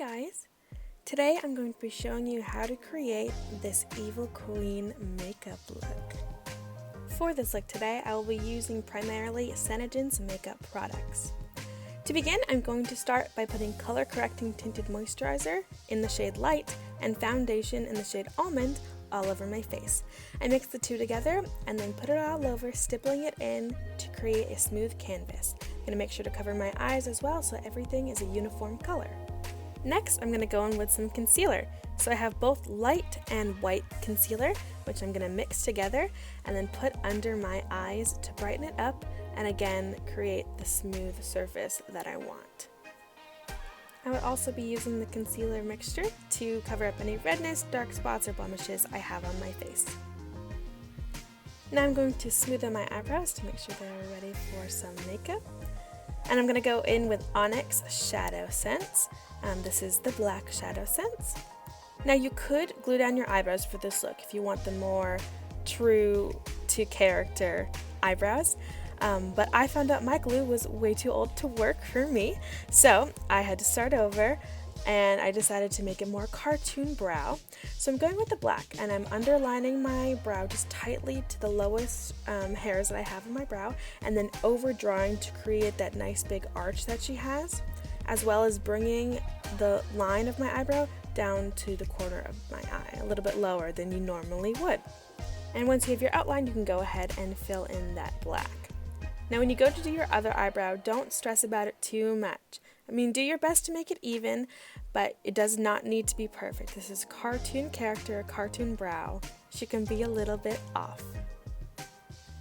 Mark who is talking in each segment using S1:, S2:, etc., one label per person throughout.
S1: guys! Today I'm going to be showing you how to create this Evil Queen makeup look. For this look today, I will be using primarily SeneGence makeup products. To begin, I'm going to start by putting color correcting tinted moisturizer in the shade Light and foundation in the shade Almond all over my face. I mix the two together and then put it all over, stippling it in to create a smooth canvas. I'm going to make sure to cover my eyes as well so everything is a uniform color. Next, I'm going to go in with some concealer. So I have both light and white concealer, which I'm going to mix together and then put under my eyes to brighten it up and again create the smooth surface that I want. I would also be using the concealer mixture to cover up any redness, dark spots, or blemishes I have on my face. Now I'm going to smoothen my eyebrows to make sure they're ready for some makeup. And I'm going to go in with Onyx ShadowSense. This is the Black ShadowSense. Now you could glue down your eyebrows for this look if you want the more true to character eyebrows. But I found out my glue was way too old to work for me, so I had to start over and I decided to make it more cartoon brow. So I'm going with the black and I'm underlining my brow just tightly to the lowest hairs that I have in my brow and then overdrawing to create that nice big arch that she has, as well as bringing the line of my eyebrow down to the corner of my eye, a little bit lower than you normally would. And once you have your outline, you can go ahead and fill in that black. Now when you go to do your other eyebrow, don't stress about it too much. I mean, do your best to make it even, but it does not need to be perfect. This is cartoon character, cartoon brow. She can be a little bit off.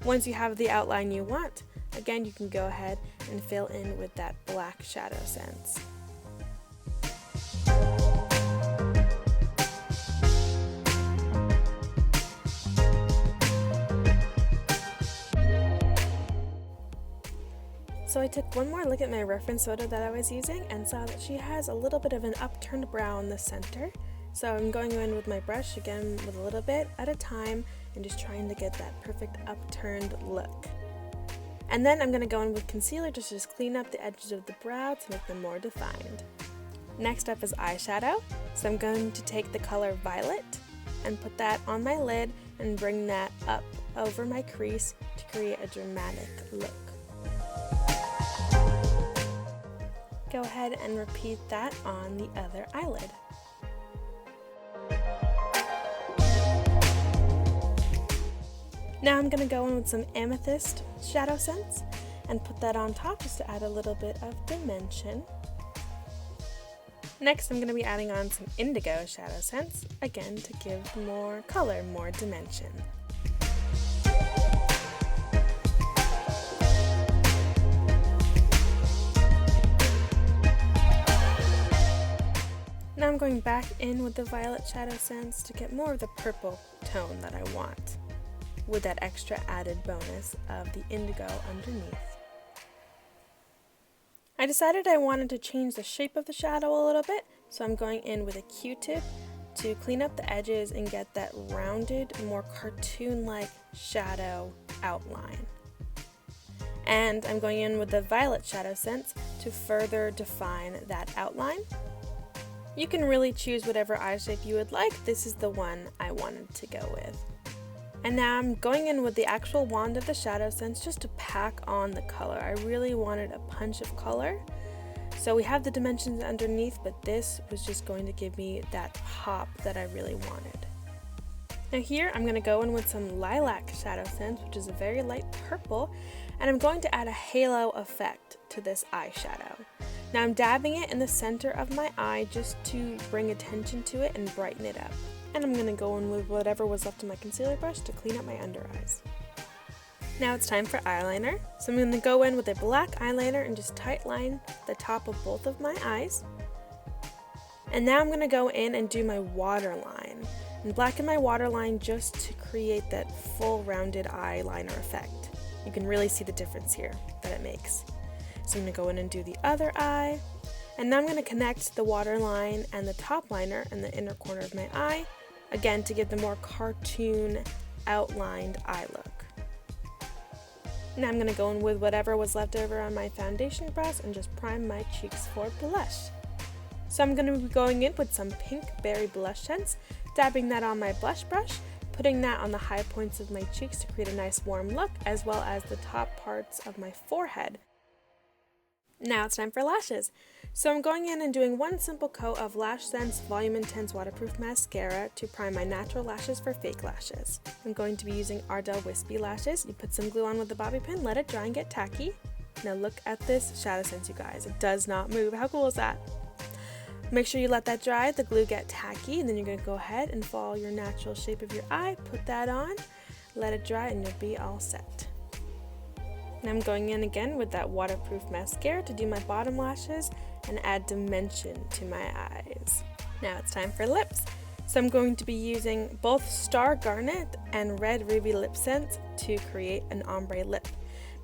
S1: Once you have the outline you want, again, you can go ahead and fill in with that Black ShadowSense. So I took one more look at my reference photo that I was using and saw that she has a little bit of an upturned brow in the center. So I'm going in with my brush again with a little bit at a time and just trying to get that perfect upturned look. And then I'm going to go in with concealer to just clean up the edges of the brow to make them more defined. Next up is eyeshadow. So I'm going to take the color Violet and put that on my lid and bring that up over my crease to create a dramatic look. Go ahead and repeat that on the other eyelid. Now I'm going to go in with some Amethyst ShadowSense and put that on top just to add a little bit of dimension. Next I'm going to be adding on some Indigo ShadowSense, again to give more color, more dimension. Now I'm going back in with the Violet ShadowSense to get more of the purple tone that I want, with that extra added bonus of the indigo underneath. I decided I wanted to change the shape of the shadow a little bit, so I'm going in with a Q-tip to clean up the edges and get that rounded, more cartoon-like shadow outline. And I'm going in with the Violet ShadowSense to further define that outline. You can really choose whatever eye shape you would like. This is the one I wanted to go with. And now I'm going in with the actual wand of the ShadowSense just to pack on the color. I really wanted a punch of color. So we have the dimensions underneath, but this was just going to give me that pop that I really wanted. Now here I'm going to go in with some Lilac ShadowSense, which is a very light purple, and I'm going to add a halo effect to this eyeshadow. Now I'm dabbing it in the center of my eye just to bring attention to it and brighten it up. And I'm going to go in with whatever was left of my concealer brush to clean up my under eyes. Now it's time for eyeliner. So I'm going to go in with a black eyeliner and just tight line the top of both of my eyes. And now I'm going to go in and do my waterline. And blacken my waterline just to create that full rounded eyeliner effect. You can really see the difference here that it makes. So I'm going to go in and do the other eye. And now I'm going to connect the waterline and the top liner in the inner corner of my eye, again to give the more cartoon outlined eye look. Now I'm going to go in with whatever was left over on my foundation brush and just prime my cheeks for blush. So I'm going to be going in with some pink berry BlushSense, dabbing that on my blush brush, putting that on the high points of my cheeks to create a nice warm look, as well as the top parts of my forehead. Now it's time for lashes. So I'm going in and doing one simple coat of LashSense Volume Intense Waterproof Mascara to prime my natural lashes for fake lashes. I'm going to be using Ardelle Wispie lashes. You put some glue on with a bobby pin, let it dry and get tacky. Now look at this ShadowSense, you guys. It does not move. How cool is that? Make sure you let that dry, the glue get tacky, and then you're going to go ahead and follow your natural shape of your eye, put that on, let it dry, and you'll be all set. And I'm going in again with that waterproof mascara to do my bottom lashes and add dimension to my eyes. Now it's time for lips. So I'm going to be using both Star Garnet and Red Ruby LipSense to create an ombre lip.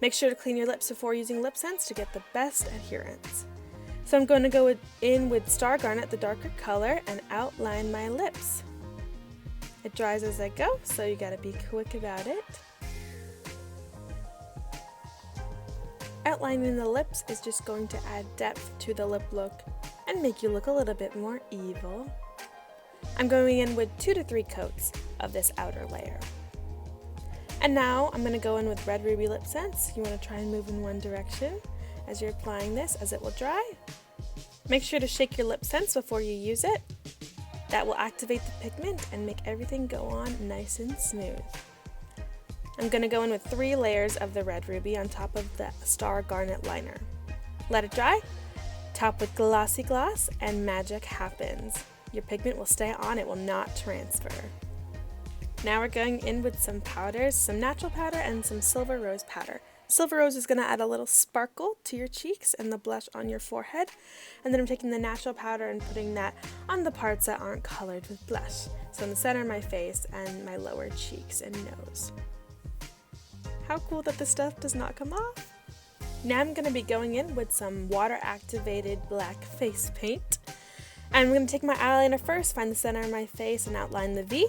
S1: Make sure to clean your lips before using LipSense to get the best adherence. So I'm going to go in with Star Garnet, the darker color, and outline my lips. It dries as I go, so you gotta be quick about it. Outlining the lips is just going to add depth to the lip look and make you look a little bit more evil. I'm going in with 2 to 3 coats of this outer layer. And now I'm going to go in with Red Ruby LipSense. You want to try and move in one direction as you're applying this, as it will dry. Make sure to shake your LipSense before you use it. That will activate the pigment and make everything go on nice and smooth. I'm going to go in with 3 layers of the Red Ruby on top of the Star Garnet liner. Let it dry, top with Glossy Gloss, and magic happens. Your pigment will stay on, it will not transfer. Now we're going in with some powders, some natural powder and some Silver Rose powder. Silver Rose is going to add a little sparkle to your cheeks and the blush on your forehead. And then I'm taking the natural powder and putting that on the parts that aren't colored with blush. So in the center of my face and my lower cheeks and nose. How cool that this stuff does not come off. Now I'm going to be going in with some water activated black face paint. And I'm going to take my eyeliner first, find the center of my face and outline the V.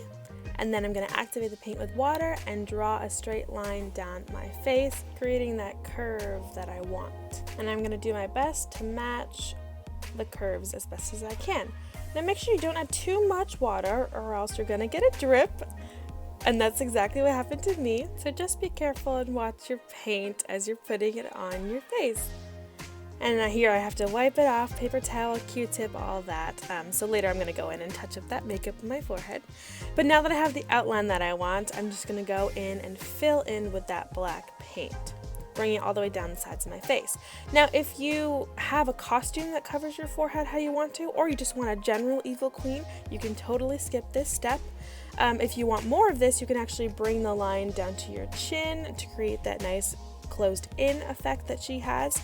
S1: And then I'm going to activate the paint with water and draw a straight line down my face, creating that curve that I want. And I'm going to do my best to match the curves as best as I can. Now make sure you don't add too much water or else you're going to get a drip. And that's exactly what happened to me. So just be careful and watch your paint as you're putting it on your face. And here I have to wipe it off, paper towel, Q-tip, all that. So later I'm going to go in and touch up that makeup on my forehead. But now that I have the outline that I want, I'm just going to go in and fill in with that black paint, bringing it all the way down the sides of my face. Now if you have a costume that covers your forehead how you want to, or you just want a general evil queen, you can totally skip this step. If you want more of this, you can actually bring the line down to your chin to create that nice closed-in effect that she has.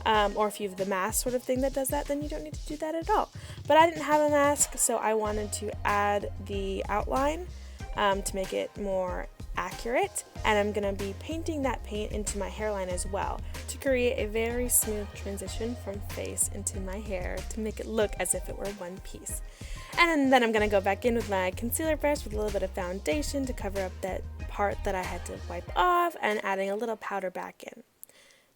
S1: Or if you have the mask sort of thing that does that, then you don't need to do that at all. But I didn't have a mask, so I wanted to add the outline to make it more accurate. And I'm going to be painting that paint into my hairline as well to create a very smooth transition from face into my hair to make it look as if it were one piece. And then I'm going to go back in with my concealer brush with a little bit of foundation to cover up that part that I had to wipe off and adding a little powder back in.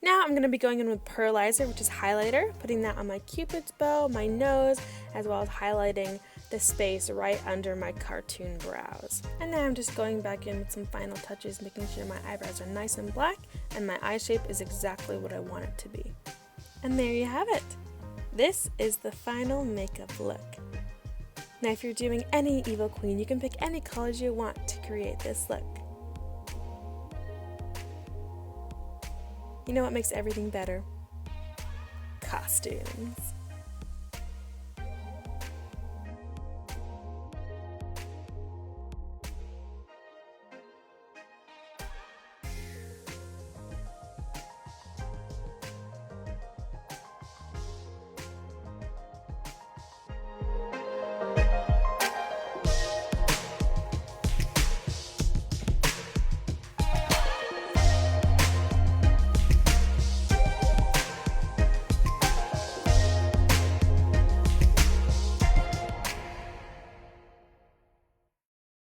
S1: Now I'm going to be going in with Pearlizer, which is highlighter, putting that on my cupid's bow, my nose, as well as highlighting the space right under my cartoon brows. And now I'm just going back in with some final touches, making sure my eyebrows are nice and black and my eye shape is exactly what I want it to be. And there you have it. This is the final makeup look. Now if you're doing any evil queen, you can pick any colors you want to create this look. You know what makes everything better? Costumes.